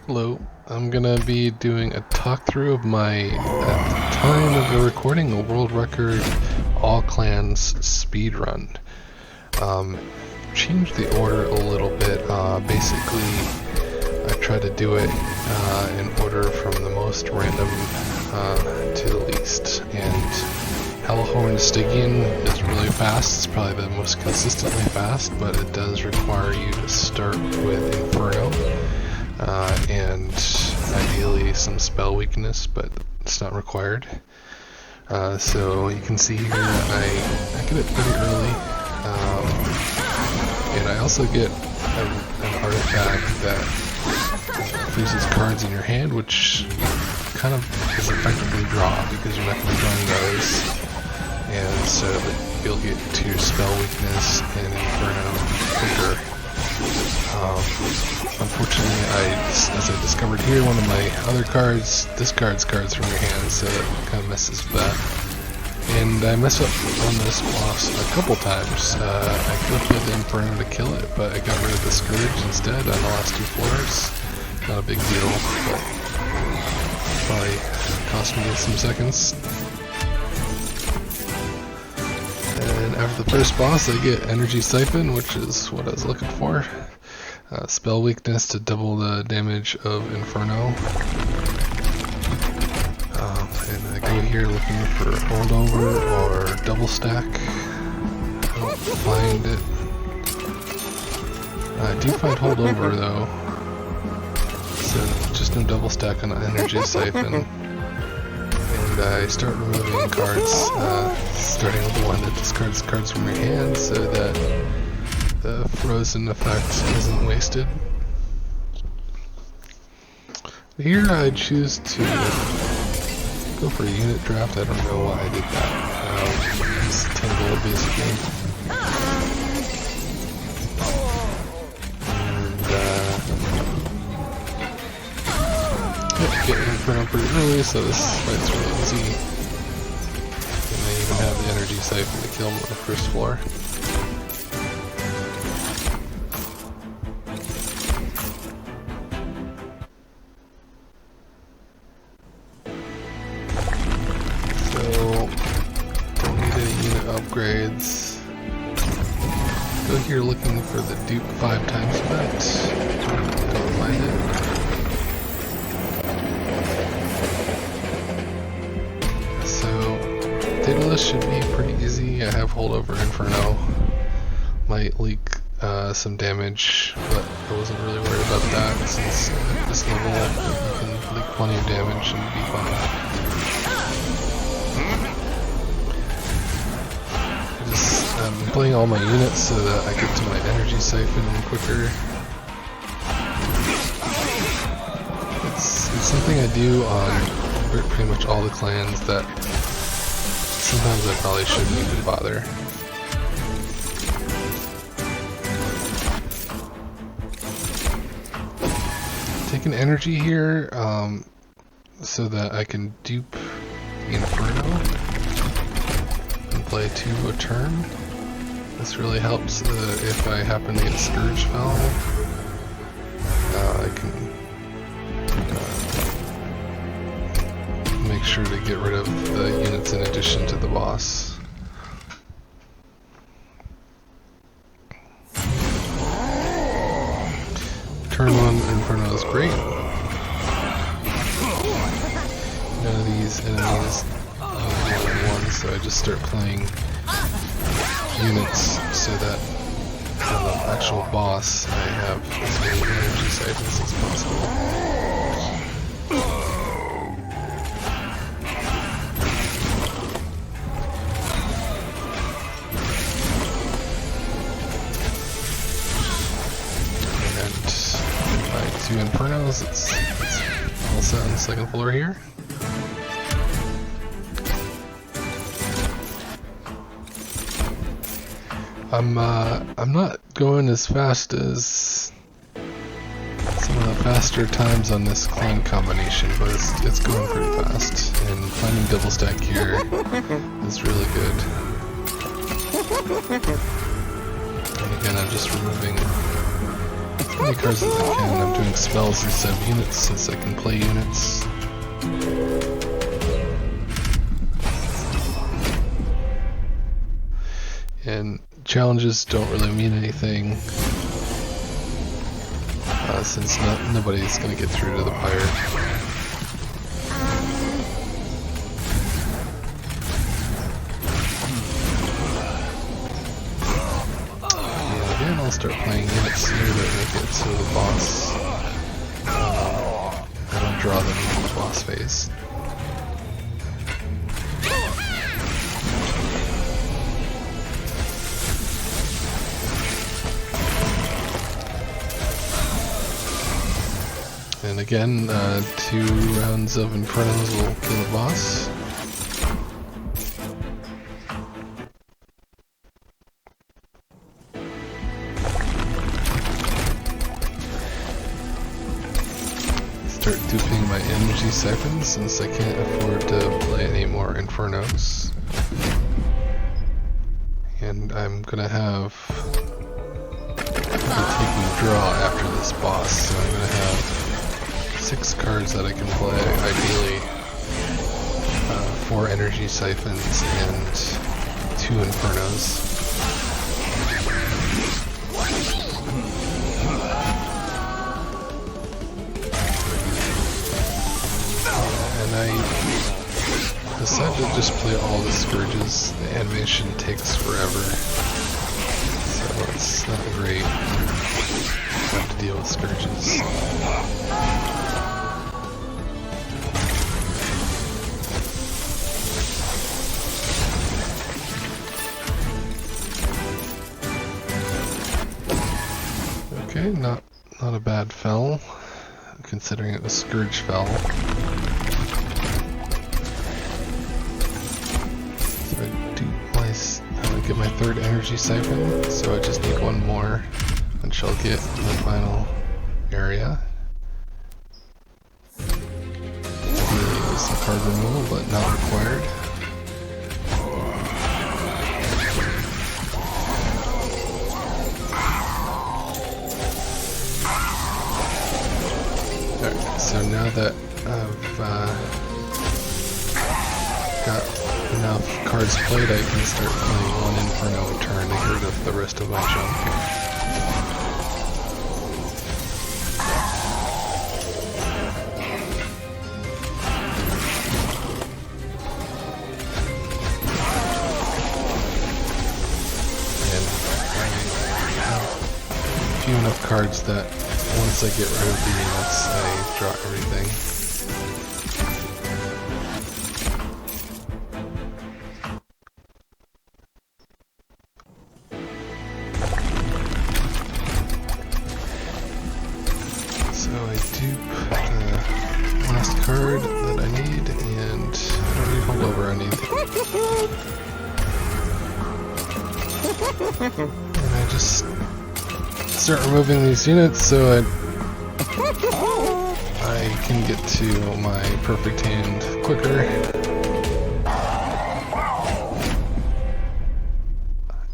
Hello, I'm gonna be doing a talk through of my, at the time of the recording, a world record all clans speedrun. Changed the order a little bit. Basically, I tried to do it in order from the most random to the least. And Hellhorned Stygian is really fast. It's probably the most consistently fast, but it does require you to start with Inferno. And ideally some spell weakness, but it's not required. So you can see here that I get it pretty early, and I also get an artifact that freezes cards in your hand, which kind of is effectively draw because you're not going to be drawing those, and so that you'll get to your spell weakness and Inferno quicker. Unfortunately, as I discovered here, one of my other cards discards cards from your hand, so that kind of messes with that. And I messed up on this boss a couple times. I could have played the Inferno to kill it, but I got rid of the Scourge instead on the last two floors. Not a big deal, but probably cost me some seconds. And after the first boss, I get Energy Siphon, which is what I was looking for. Spell weakness to double the damage of Inferno. And I go here looking for holdover or doublestack. I don't find it. I do find holdover though. So just no doublestack on the Energy Siphon. And I start removing cards, starting with the one that discards cards from your hand so that the frozen effect isn't wasted. Here I choose to go for a unit draft. I don't know why I did that. It's 10 gold basically. And get Inferno pretty early, so this fight's really easy. And I even have the Energy Siphon to kill him on the first floor. Upgrades. Go here looking for the dupe 5 times effect. Don't find it. So, data list should be pretty easy. I have holdover Inferno. Might leak some damage, but I wasn't really worried about that since at this level you can leak plenty of damage and be fine. I'm playing all my units so that I get to my Energy Siphon quicker. It's something I do on pretty much all the clans that sometimes I probably shouldn't even bother. Take an energy here so that I can dupe the Inferno. Play 2 a turn. This really helps if I happen to get Scourge Fell. I can make sure to get rid of the units in addition to the boss. Turn 1 Inferno is great. None of these enemies so I just start playing units so that on the actual boss I have as many Energy Siphons as possible. And my 2 Infernos, it's all set on the second floor here. I'm not going as fast as some of the faster times on this clan combination, but it's going pretty fast. And finding doublestack here is really good. And again, I'm just removing many cards as I can. I'm doing spells instead of units since I can play units. And challenges don't really mean anything since nobody's going to get through to the pirate. I'll start playing units here that make it so the boss, I don't draw them in the boss phase. And again, 2 rounds of Infernos will kill the boss. Start duping my energy siphons since I can't afford to play any more Infernos. And I'm gonna have taking draw after this boss, so I'm gonna have 6 cards that I can play, ideally 4 energy siphons and 2 Infernos. And I decided to just play all the Scourges. The animation takes forever, so it's not great to have to deal with Scourges. Okay, not a bad fell, considering it was Scourge fell. So I do get my 3rd energy siphon, so I just need 1 more, and shall get the final area. Ideally some card removal, but not required. So now that I've got enough cards played, I can start playing 1 Inferno a turn to get rid of the rest of my junk. And I have a few enough cards that once I get rid of the units, I draw everything. So I dupe the last card that I need, and I don't need holdover, I need. And I just start removing these units so I can get to my perfect hand quicker.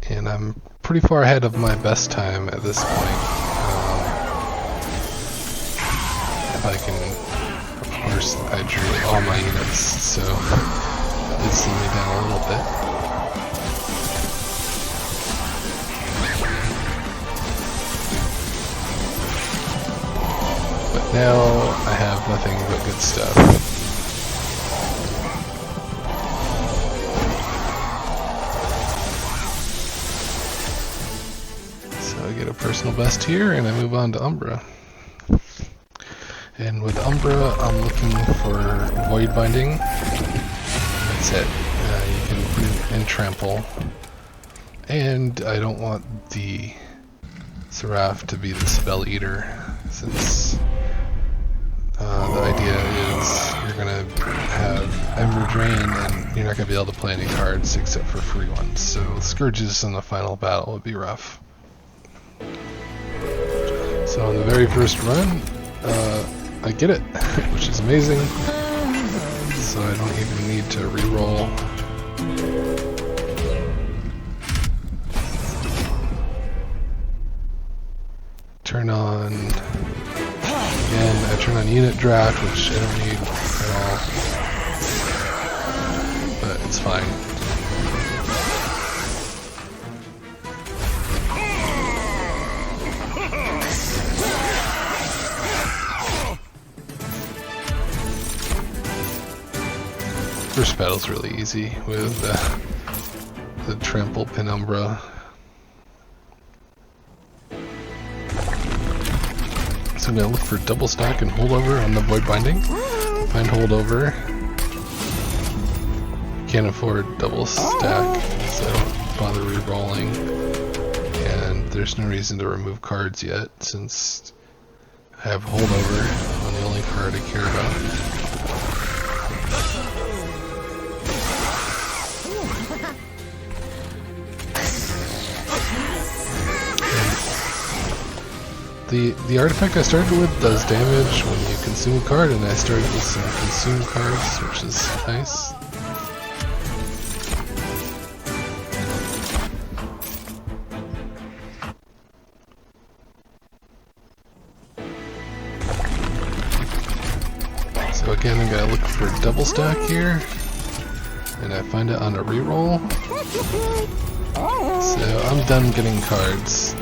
And I'm pretty far ahead of my best time at this point. If I can, of course, I drew all my units, so that did slow me down a little bit. Now I have nothing but good stuff. So I get a personal best here and I move on to Umbra. And with Umbra I'm looking for Void Binding. That's it. You can put it in Trample. And I don't want the Seraph to be the Spell Eater, since the idea is you're going to have Ember Drain and you're not going to be able to play any cards except for free ones. So Scourges in the final battle would be rough. So on the very first run, I get it, which is amazing. So I don't even need to reroll. turn on, again, I turn on unit draft, which I don't need at all, but it's fine. First battle's really easy with the trample penumbra. So I'm gonna look for double stack and holdover on the void binding. Find holdover. Can't afford double stack, so I don't bother re-rolling. And there's no reason to remove cards yet, since I have holdover on the only card I care about. The artifact I started with does damage when you consume a card, and I started with some consume cards, which is nice. So again, I'm gonna look for double stack here, and I find it on a reroll. So I'm done getting cards.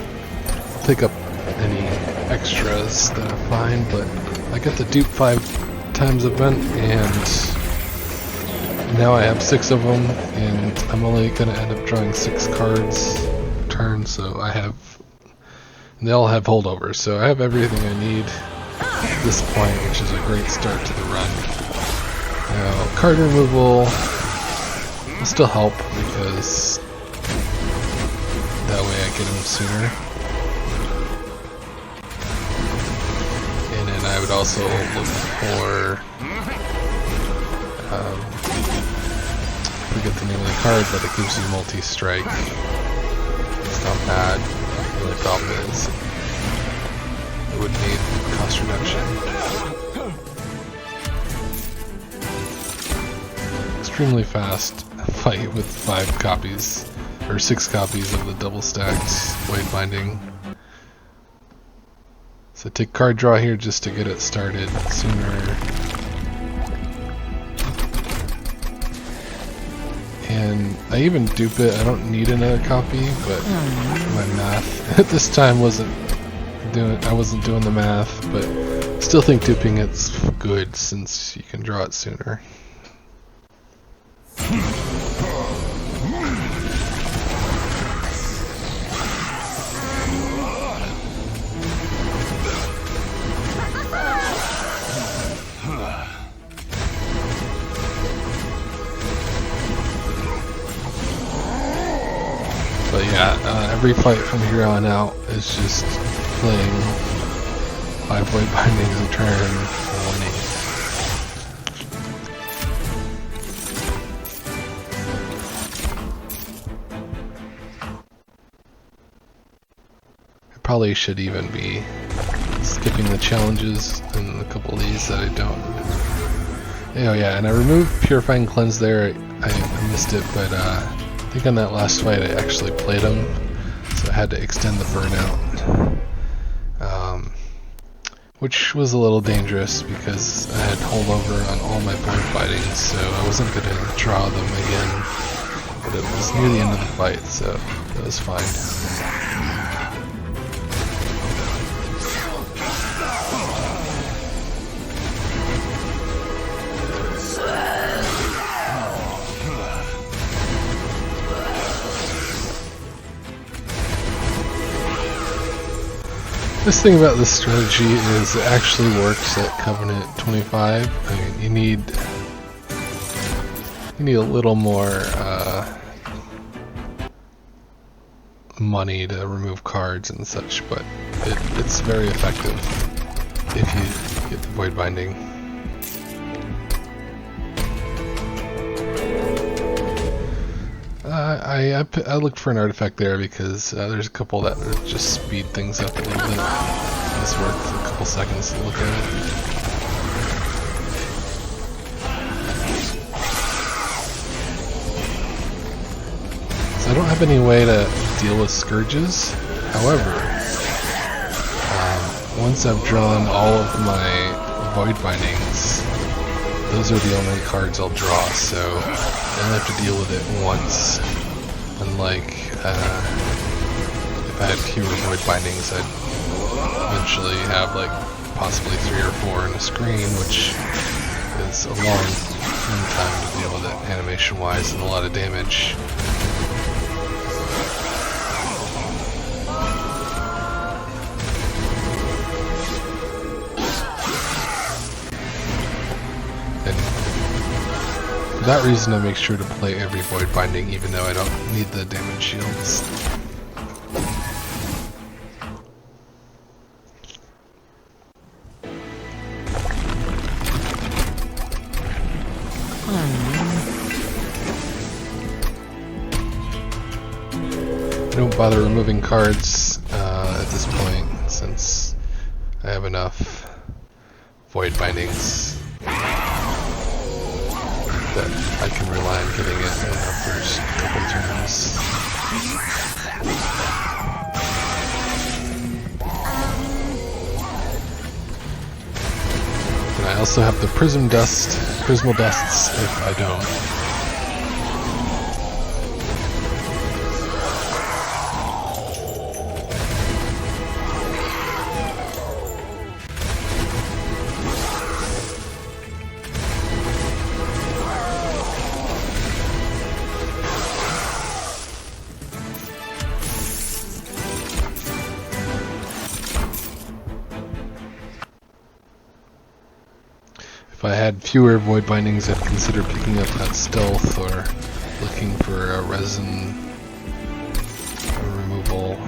I'll pick up any extras that I find, but I got the dupe 5 times event, and now I have 6 of them, and I'm only gonna end up drawing 6 cards per turn, so I have, and they all have holdover, so I have everything I need at this point, which is a great start to the run. Now, card removal will still help, because that way I get them sooner. I would also look for, I forget the name of the card, but it gives you multi-strike. It's not bad. The only problem is it would need cost reduction. Extremely fast fight with 5 copies, or 6 copies of the double stacked void binding. So take card draw here just to get it started sooner. And I even dupe it. I don't need another copy, but my math at this time wasn't doing the math, but still think duping it's good since you can draw it sooner. But yeah, every fight from here on out is just playing 5 void bindings a turn and winning. I probably should even be skipping the challenges in a couple of these that I don't. Oh yeah, and I removed Purifying Cleanse there. I missed it, but I think on that last fight I actually played him, so I had to extend the burnout, which was a little dangerous because I had holdover on all my void bindings, so I wasn't going to draw them again, but it was near the end of the fight, so that was fine. This thing about this strategy is it actually works at Covenant 25. I mean, you need a little more money to remove cards and such, but it's very effective if you get the void binding. I looked for an artifact there because there's a couple that just speed things up a little bit. It's worth a couple seconds to look at it. So I don't have any way to deal with scourges. However, once I've drawn all of my void bindings, those are the only cards I'll draw, so I only have to deal with it once. Unlike if I had fewer void bindings, I'd eventually have like possibly 3 or 4 in a screen, which is a long time to deal with it animation-wise and a lot of damage. For that reason, I make sure to play every void binding, even though I don't need the damage shields. I don't bother removing cards at this point, since I have enough void bindings that I can rely on getting it in the first couple turns. And I also have the prismal dusts if I don't. If I had fewer void bindings, I'd consider picking up that stealth or looking for a resin removal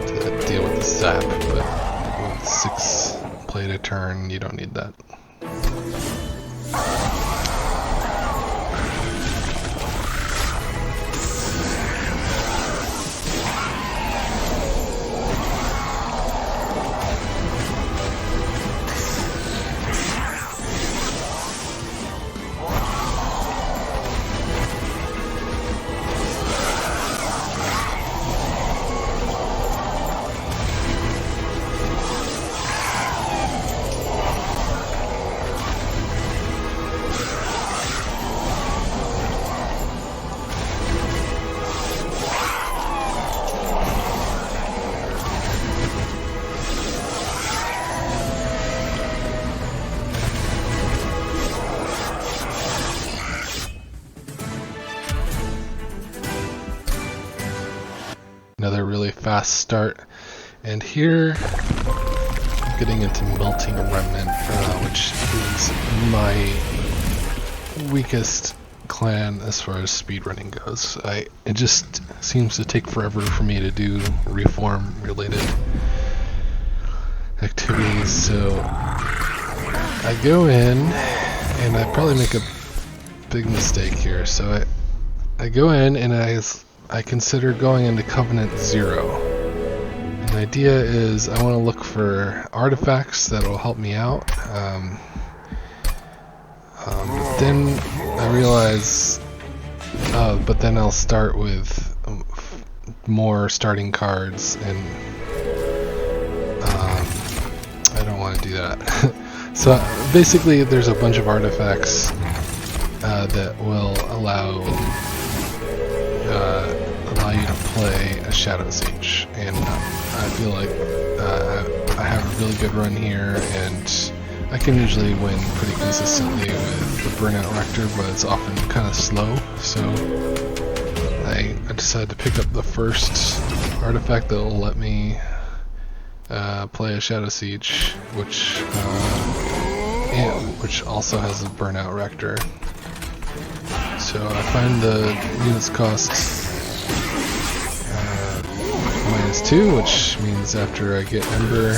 to deal with the sap, but with 6 played a turn, you don't need that. Another really fast start, and here I'm getting into Melting Remnant, which is my weakest clan as far as speedrunning goes. It just seems to take forever for me to do reform related activities, so I go in and I probably make a big mistake here. So I go in and I consider going into Convenant 0. And the idea is I want to look for artifacts that will help me out. But then I realize, but then I'll start with more starting cards, and I don't want to do that. So basically there's a bunch of artifacts that will allow you to play a shadowsiege, and I feel like I have a really good run here, and I can usually win pretty consistently with the Burnout Rector, but it's often kind of slow, so I decided to pick up the first artifact that will let me play a shadowsiege, which also has a Burnout Rector. So I find the units cost -2, which means after I get Ember,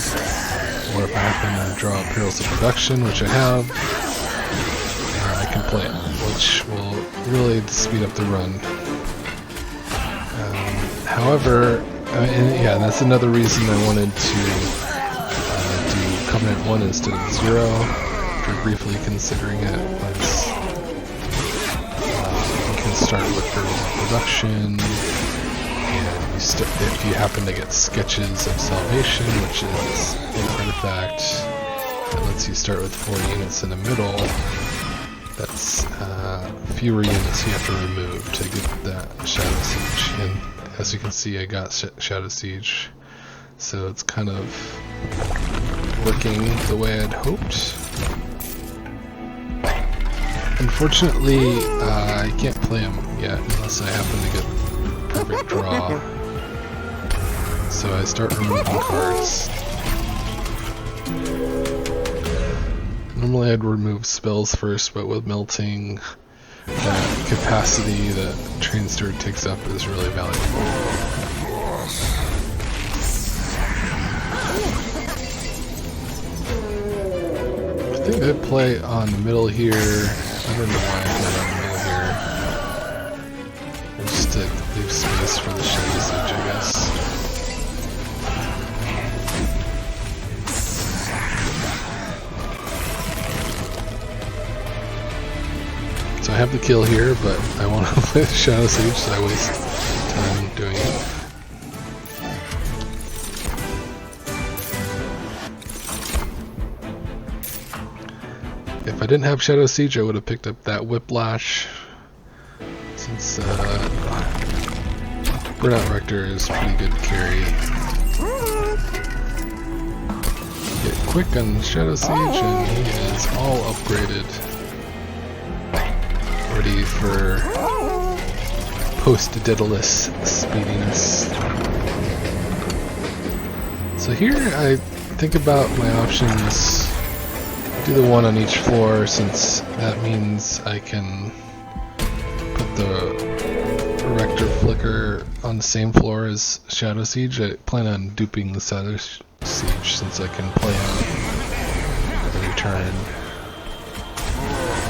or if I happen to draw Perils of Production, which I have, I can play it, which will really speed up the run. However, and that's another reason I wanted to do Covenant 1 instead of 0, after briefly considering it, was you can start with Perils of Production, and if you happen to get sketches of salvation, which is an artifact that lets you start with 4 units in the middle, that's fewer units you have to remove to get that shadowsiege. And as you can see, I got shadowsiege, so it's kind of working the way I'd hoped. Unfortunately, I can't play him yet unless I happen to get perfect draw. So I start removing cards. Normally I'd remove spells first, but with melting, that capacity that Train Steward takes up is really valuable. I think I'd play on the middle here. I don't know why I played on the middle here. Just to leave space for the shadowsiege, I guess. So I have the kill here, but I want to play shadowsiege, so I waste time doing it. If I didn't have shadowsiege, I would have picked up that whiplash, since Burnout Rector is pretty good carry. Get quick on shadowsiege, and he is all upgraded, ready for post-Daedalus speediness. So here I think about my options. Do the one on each floor, since that means I can put the Rector Fliquor on the same floor as shadowsiege. I plan on duping the shadowsiege since I can play on every turn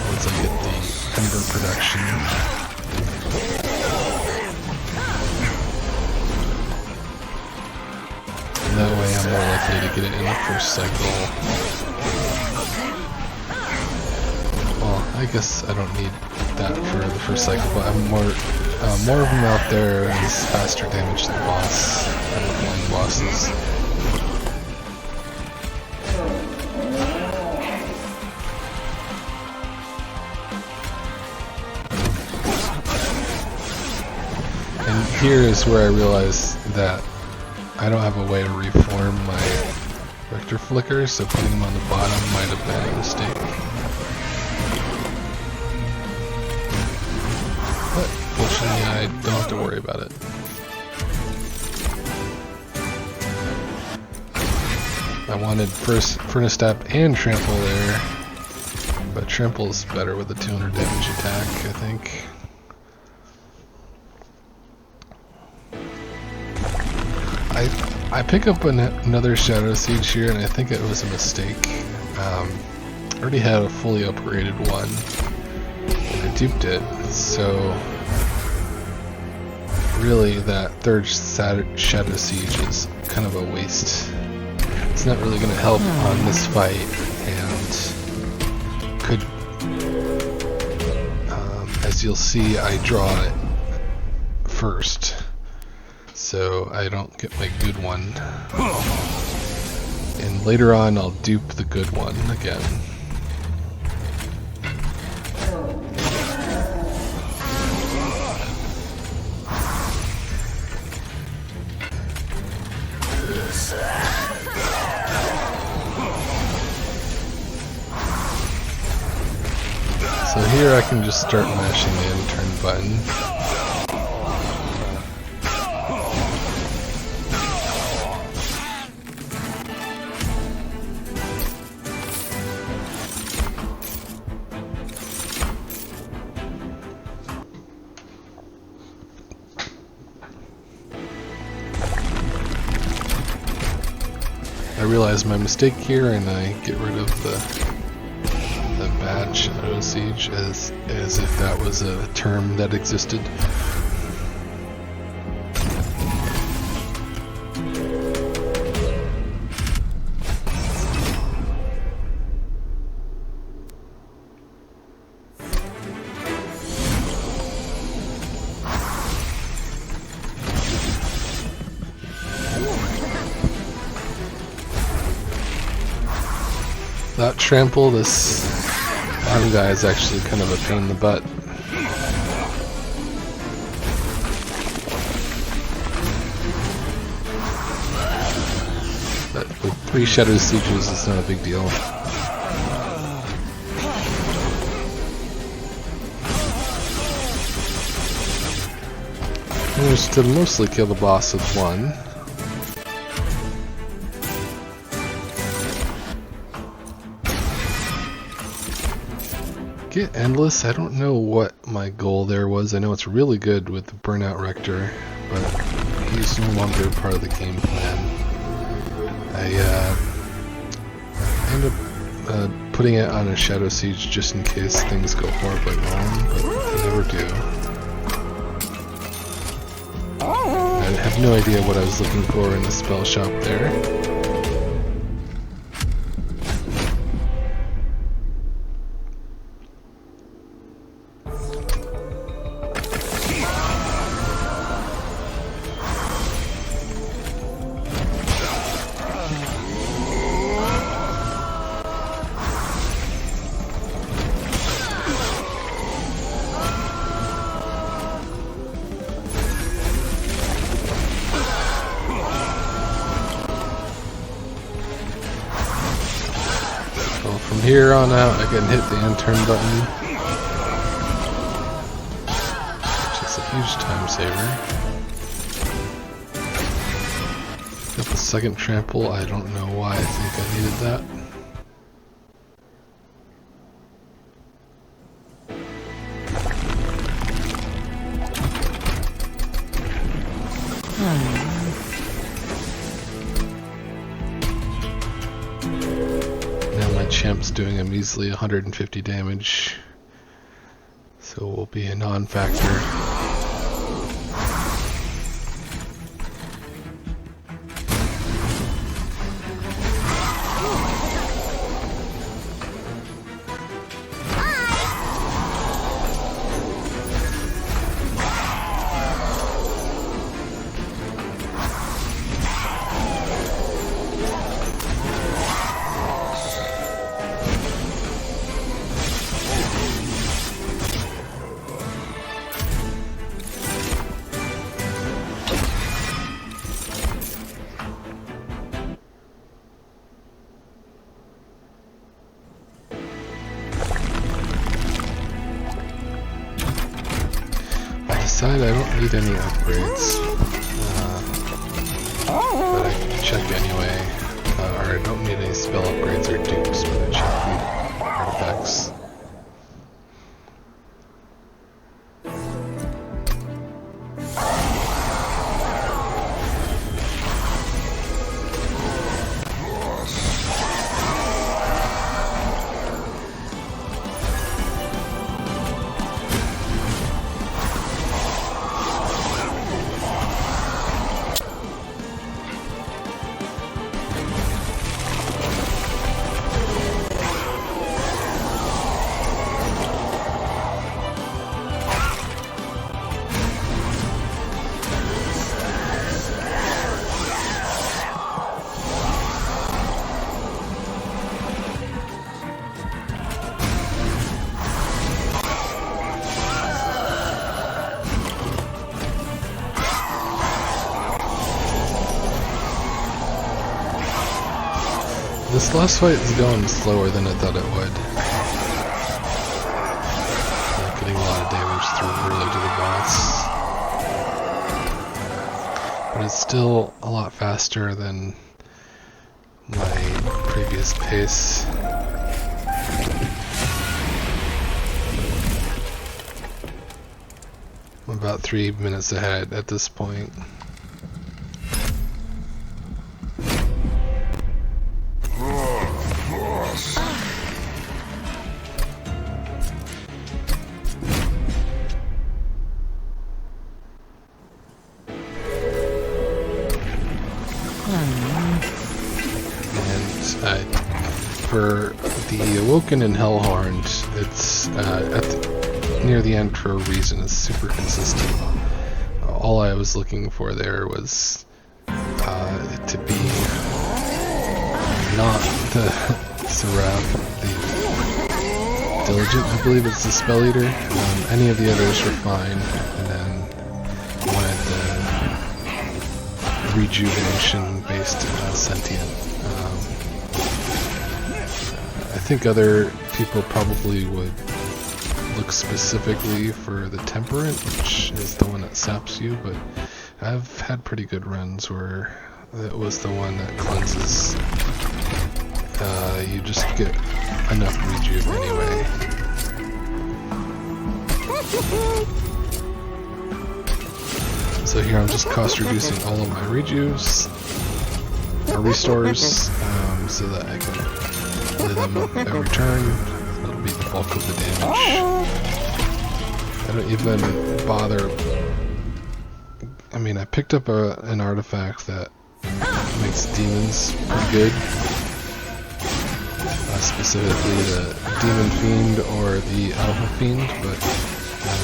once I get the Ember production. And that way I'm more likely to get it in the first cycle. Well, I guess I don't need that for the first cycle, but I'm more of them out there is faster damage to the boss and the blind bosses. And here is where I realize that I don't have a way to reform my Rector Fliquor, so putting them on the bottom might have been a mistake. But fortunately, I don't have to worry about it. I wanted first Furnace Step and Trample there, but Trample's better with a 200 damage attack, I think. I pick up another shadowsiege here, and I think it was a mistake. I already had a fully upgraded one, and I duped it, so really that third shadowsiege is kind of a waste. It's not really going to help on this fight, and could, as you'll see, I draw it first, so I don't get my good one. And later on I'll dupe the good one again. So here I can just start mashing the end turn button. I realize my mistake here, and I get rid of the bad shadowsiege as if that was a term that existed. That trample, this bottom guy is actually kind of a pain in the butt. But with 3 shadowsieges, it's not a big deal. Managed to mostly kill the boss with 1. Get endless. I don't know what my goal there was. I know it's really good with the Burnout Rector, but he's no longer part of the game plan. I end up putting it on a shadowsiege just in case things go horribly wrong, but they never do. I have no idea what I was looking for in the spell shop there. From here on out, I can hit the end-turn button, which is a huge time saver. Got the second trample. I don't know why I think I needed that. Champ's doing a measly 150 damage, so will be a non-factor. I don't need any upgrades, but I can check anyway, or I don't need any spell upgrades or dupes, but I check the artifacts. This last fight is going slower than I thought it would. Not getting a lot of damage through early to the boss. But it's still a lot faster than my previous pace. I'm about 3 minutes ahead at this point. For the Awoken and Hellhorned, it's near the end for a reason. It's super consistent. All I was looking for there was it to be not the Seraph the Diligent, I believe it's the spell eater. Any of the others are fine. And then wanted the rejuvenation based sentient. I think other people probably would look specifically for the Temperant, which is the one that saps you, but I've had pretty good runs where it was the one that cleanses. You just get enough rejuve anyway. So here I'm just cost reducing all of my rejuvs, or restores, so that I can play them every turn. That'll be the bulk of the damage. I don't even bother. I mean, I picked up an artifact that makes demons pretty good. Specifically the Demon Fiend or the Alpha Fiend, but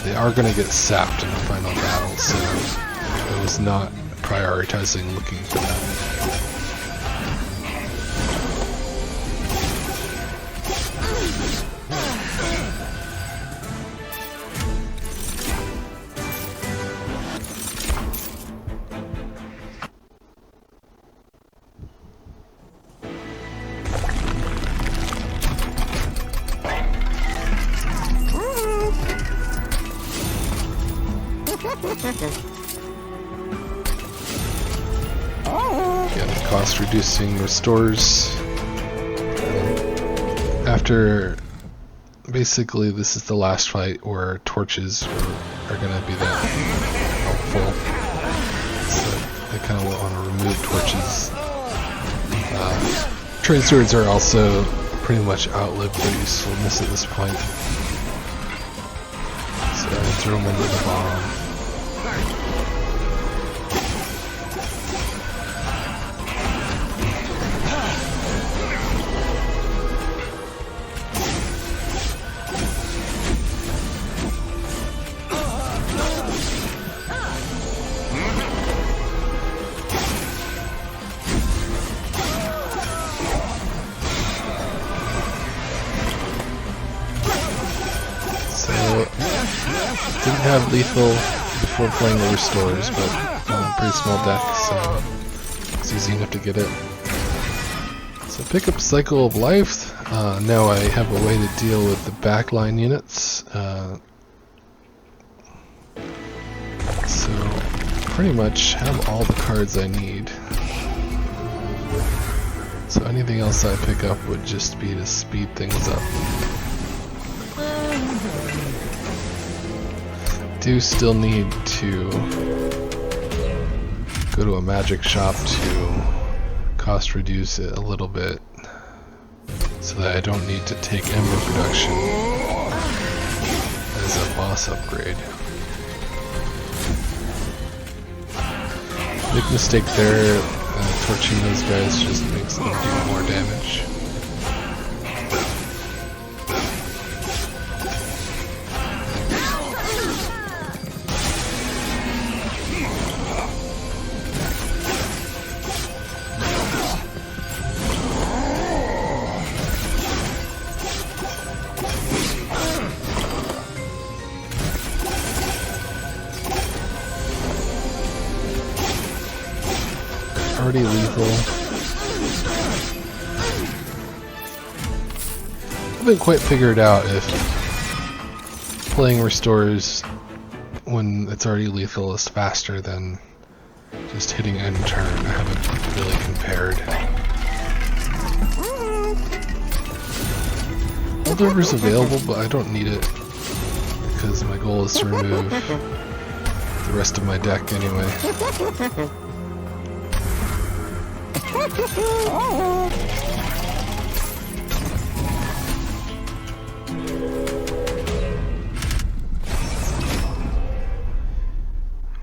they are going to get sapped in the final battle, so I was not prioritizing looking for that. Yeah, the cost reducing restores. After, basically this is the last fight where torches are going to be that helpful. So I kind of want to remove torches. Trade swords are also pretty much outlived their usefulness at this point. So I throw them into the bomb. Didn't have lethal before playing the restores, but pretty small deck, so it's easy enough to get it. So pick up Cycle of Life. Now I have a way to deal with the backline units. So pretty much have all the cards I need. So anything else I pick up would just be to speed things up. Do still need to go to a magic shop to cost reduce it a little bit so that I don't need to take Ember production as a boss upgrade. Big mistake there, torching those guys just makes them do more damage. Already lethal. I haven't quite figured out if playing restores when it's already lethal is faster than just hitting end turn. I haven't really compared. Holdover's available, but I don't need it because my goal is to remove the rest of my deck anyway.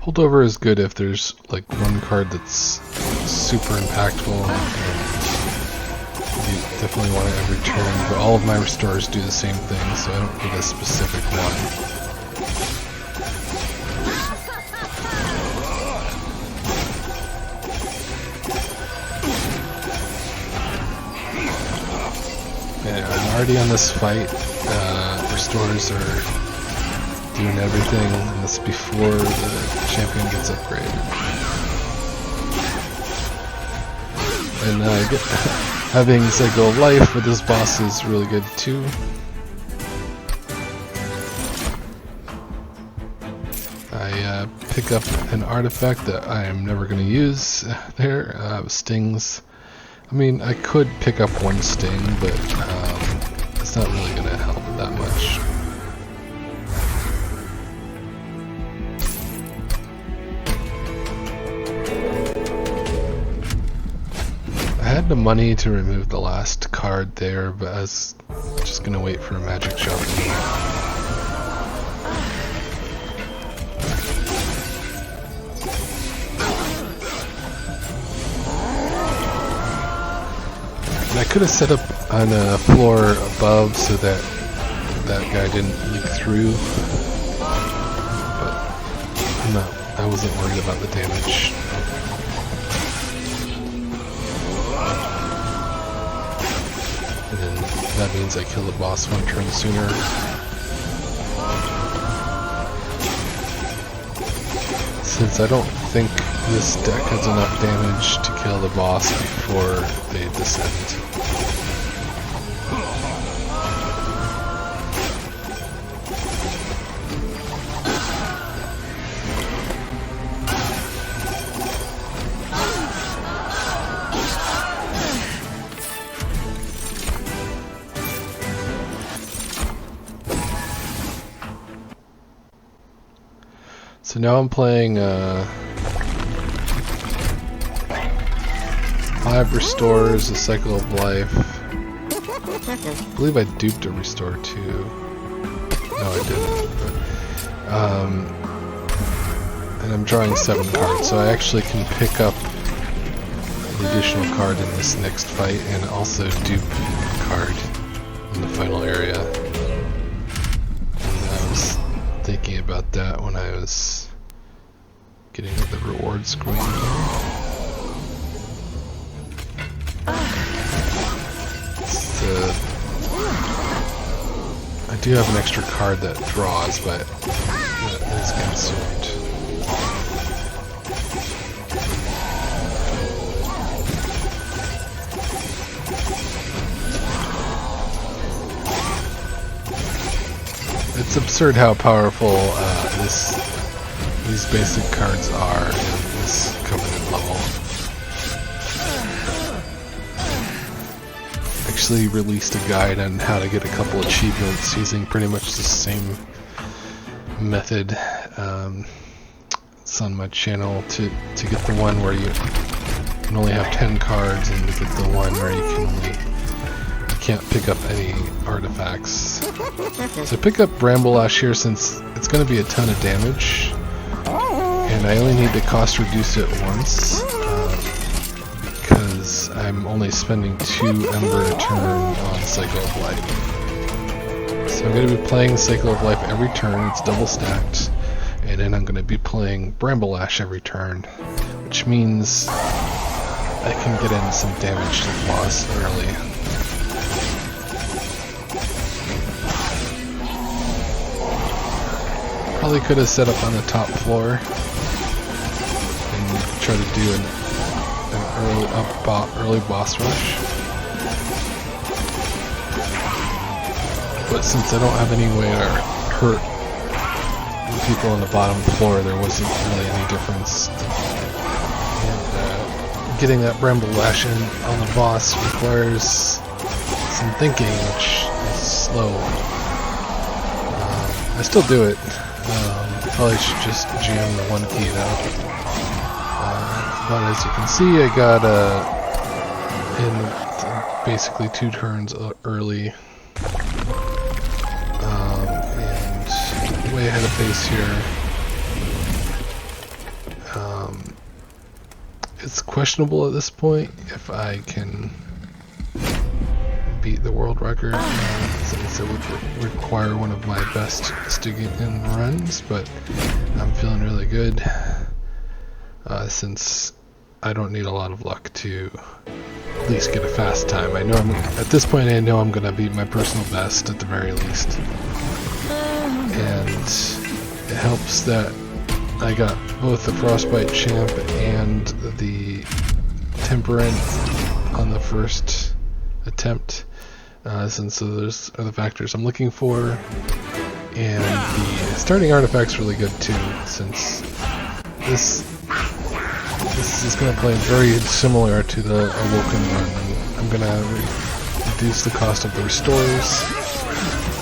Holdover is good if there's like one card that's super impactful and you definitely want it every turn, but all of my restores do the same thing, so I don't need a specific one. I'm already on this fight. Restores are doing everything, and this is before the champion gets upgraded. And having cycle of life for this boss is really good too. I pick up an artifact that I am never going to use there, stings. I mean, I could pick up one sting, but it's not really going to help that much. I had the money to remove the last card there, but I was just going to wait for a magic shot. And I could have set up on a floor above so that that guy didn't leak through, but I wasn't worried about the damage. And then that means I kill the boss one turn sooner. Since I don't think this deck has enough damage to kill the boss before they descend. So now I'm playing 5 restores, a cycle of life. I believe I duped a restore too. No, I didn't. But, and I'm drawing 7 cards, so I actually can pick up the additional card in this next fight and also dupe a card in the final area. And I was thinking about that when I was getting to the reward screen. I do have an extra card that draws, but that is consumed. It's absurd how powerful these basic cards are in this Covenant level. Actually released a guide on how to get a couple achievements using pretty much the same method. It's on my channel to get the one where you can only have 10 cards and to get the one where you can't pick up any artifacts. So pick up Bramble-Ash here since it's going to be a ton of damage. And I only need to cost reduce it once, because I'm only spending 2 Ember a turn on Cycle of Life. So I'm going to be playing Cycle of Life every turn, it's double stacked, and then I'm going to be playing Bramble-Ash every turn, which means I can get in some damage to the boss early. Probably could have set up on the top floor and try to do an early boss rush. But since I don't have any way to hurt the people on the bottom floor, there wasn't really any difference. And getting that Bramble-Ash in on the boss requires some thinking, which is slow. I still do it. Probably should just jam the one key though. But as you can see, I got in basically 2 turns early, and way ahead of pace here. It's questionable at this point if I can beat the world record, since it would require one of my best Stygian runs, but I'm feeling really good since I don't need a lot of luck to at least get a fast time. I know at this point I know I'm gonna beat my personal best at the very least. And it helps that I got both the frostbite champ and the temperant on the first attempt, since those are the factors I'm looking for. And the starting artifact's really good too, since this is going to play very similar to the Awoken run. I'm going to reduce the cost of the restores,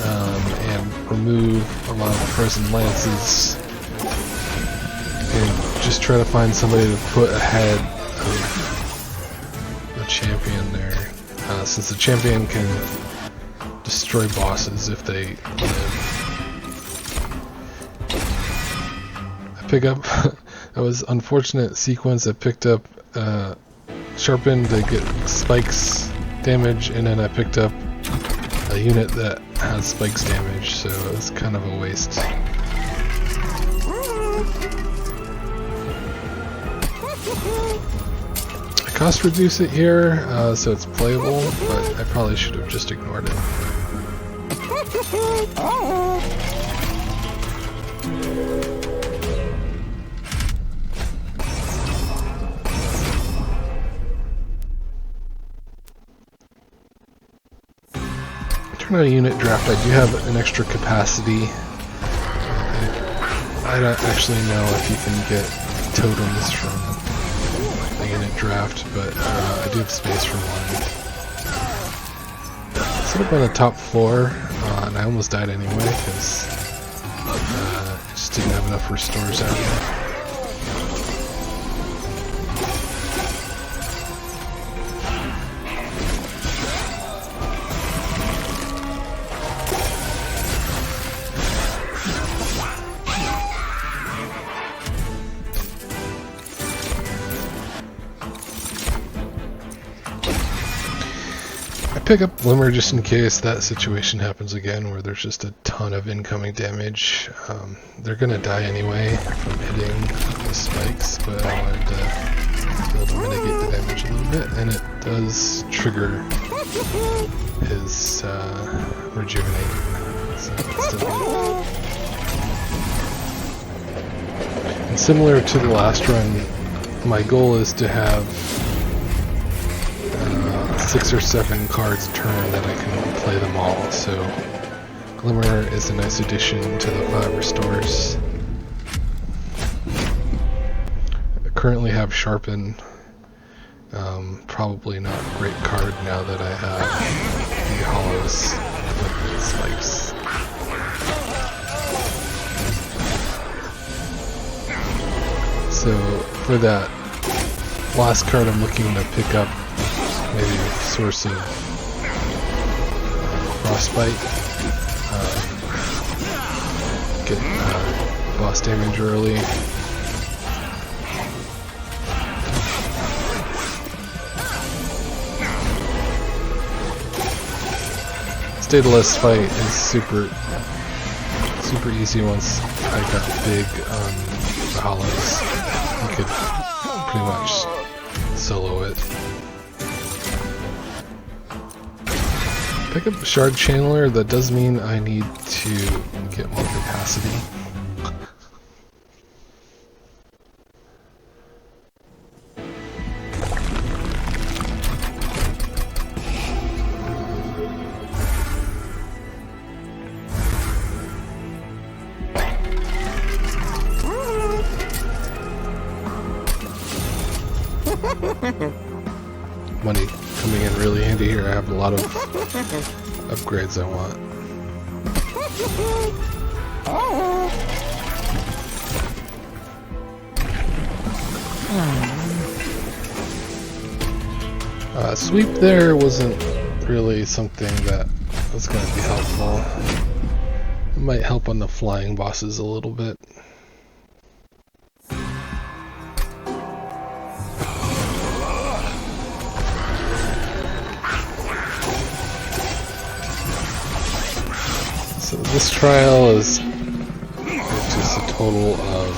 and remove a lot of the frozen lances, and just try to find somebody to put ahead of the champion there, since the champion can destroy bosses if they live. Pick up that was unfortunate sequence. I picked up sharpen to get spikes damage, and then I picked up a unit that has spikes damage, so it was kind of a waste. I cost reduce it here, so it's playable, but I probably should have just ignored it. Turn on a unit draft. I do have an extra capacity. I don't actually know if you can get totems from the unit draft, but I do have space for one. Set up on the top floor, and I almost died anyway because I just didn't have enough restores out here. Pick up Glimmer just in case that situation happens again where there's just a ton of incoming damage. They're gonna die anyway from hitting the spikes, but I wanted to be able to mitigate the damage a little bit, and it does trigger his rejuvenate. So it's still good. And similar to the last run, my goal is to have 6 or 7 cards a turn that I can play them all, so Glimmer is a nice addition to the 5 restores. I currently have Sharpen, probably not a great card now that I have the hollows with spikes. So for that last card I'm looking to pick up maybe a source of frostbite, get boss damage early. Stateless fight is super easy once I got big on the hollows. You could pretty much solo it. Pick up a shard channeler. That does mean I need to get more capacity. Money coming in really handy here. I have a lot of upgrades I want. Sweep there wasn't really something that was going to be helpful. It might help on the flying bosses a little bit. So this trial is just a total of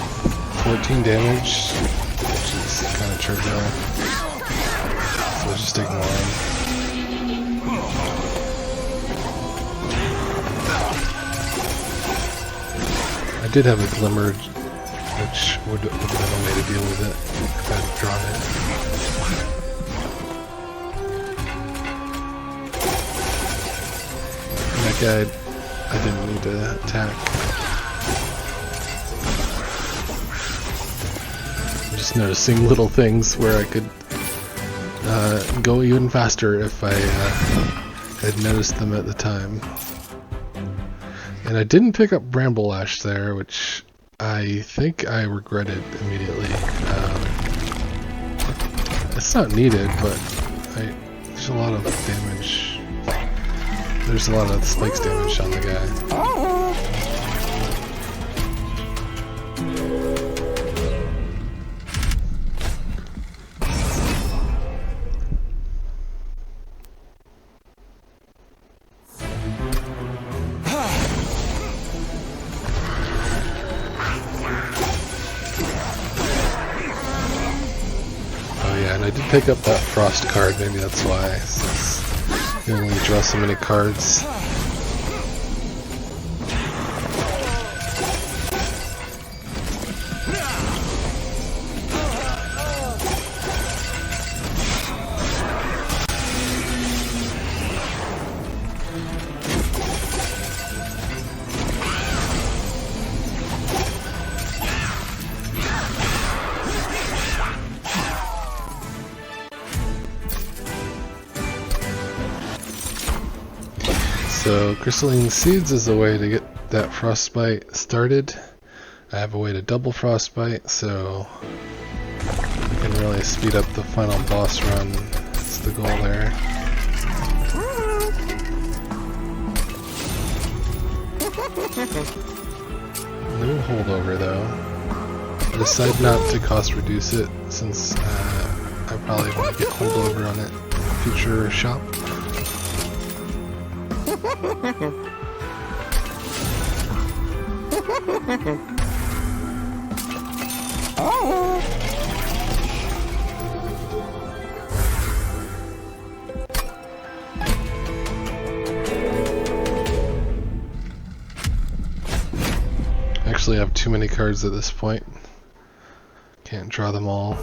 14 damage, which is kind of trivial. So just ignore him. I did have a glimmer, which would have been a way to deal with it if I had drawn it. And that guy, I didn't need to attack. I'm just noticing little things where I could go even faster if I had noticed them at the time. And I didn't pick up Bramble Ash there, which I think I regretted immediately. It's not needed, but there's a lot of damage. There's a lot of spikes damage on the guy. I did pick up that frost card, maybe that's why, since you only draw so many cards. So crystalline seeds is a way to get that frostbite started. I have a way to double frostbite, so I can really speed up the final boss run. That's the goal there. No holdover though. I decided not to cost reduce it since I probably want to get holdover on it in a future shop. Actually, I have too many cards at this point. Can't draw them all.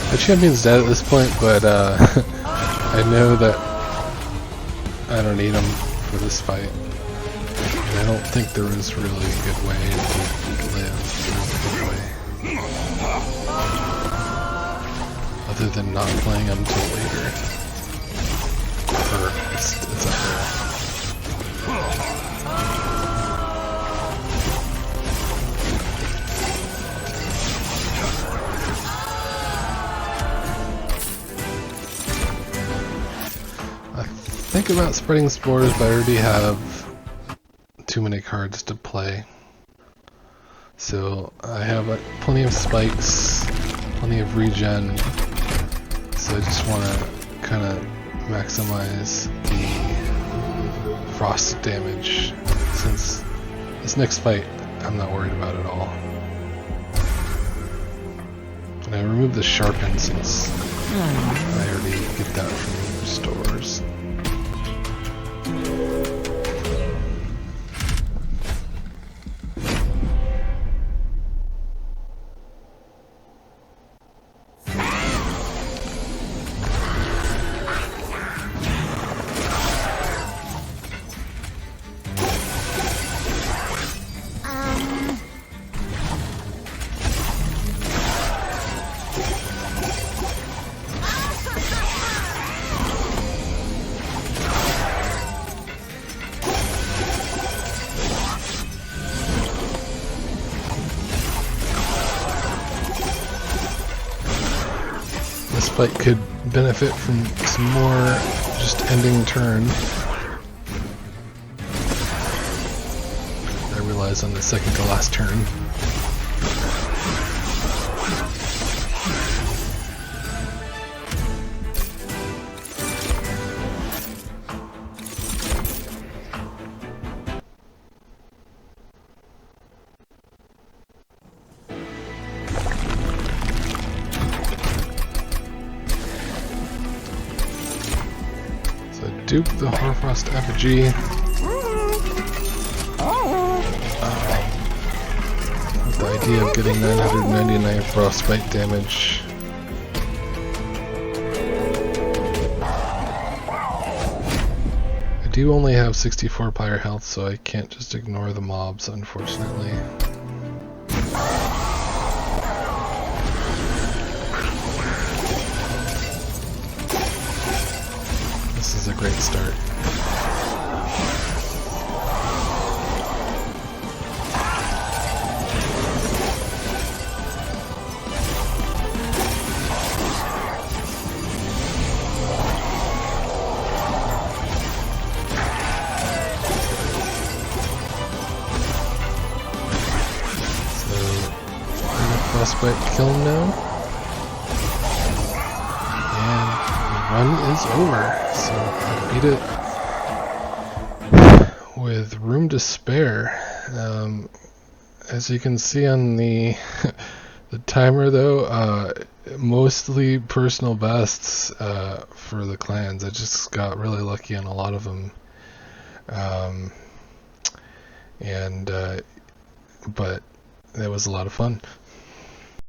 The champion's dead at this point, but I know that I don't need him for this fight. And I don't think there is really a good way to live through the way. Other than not playing him till later. Or it's up there. Think about spreading spores, but I already have too many cards to play. So I have plenty of spikes, plenty of regen, so I just want to kind of maximize the frost damage, since this next fight I'm not worried about at all. And I removed the sharpen since I already get that from stores. This fight could benefit from some more just ending turn. I realize on the second to last turn. Dupe the Hoarfrost effigy. With the idea of getting 999 frostbite damage. I do only have 64 pyre health, so I can't just ignore the mobs, unfortunately. This is a great start. So, frostbite kill now. Run is over, so I beat it with room to spare. As you can see on the the timer, though, mostly personal bests for the clans. I just got really lucky on a lot of them, but it was a lot of fun.